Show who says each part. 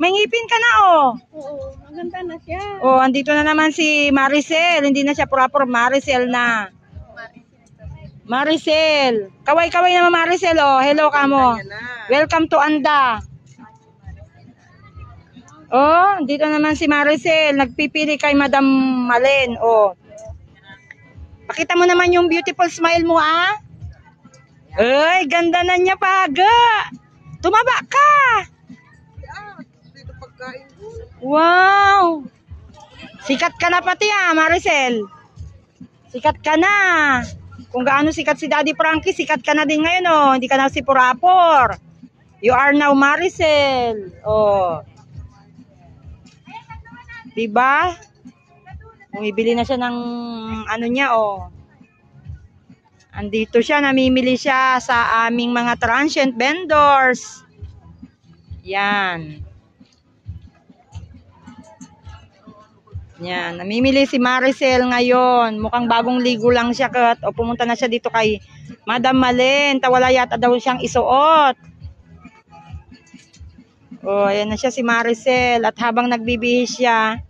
Speaker 1: May ngipin ka na, oh.
Speaker 2: Oo, maganda na siya.
Speaker 1: Oh, andito na naman si Maricel. Hindi na siya proper Maricel na. Maricel. Kaway-kaway naman Maricel, oh. Hello ka mo. Welcome to Anda. Oh, dito naman si Maricel. Nagpipili kay Madam Malen, oh. Pakita mo naman yung beautiful smile mo, ah. Ay, ganda na niya, Paga. Tumaba ka. Wow. Sikat ka na pati, ah, Maricel. Sikat ka na. Kung gaano sikat si Daddy Frankie, sikat ka na din ngayon, oh. Hindi ka na si Purapor. You are now Maricel. Oh. Diba? Bumibili na siya ng ano niya, oh. Andito siya, namimili siya sa aming mga transient vendors. Yan. Yan, namimili si Maricel ngayon. Mukhang bagong ligo lang siya o pumunta na siya dito kay Madam Malen. Wala yata daw siyang isuot. Oh, ayan na siya si Maricel. At habang nagbibihis siya,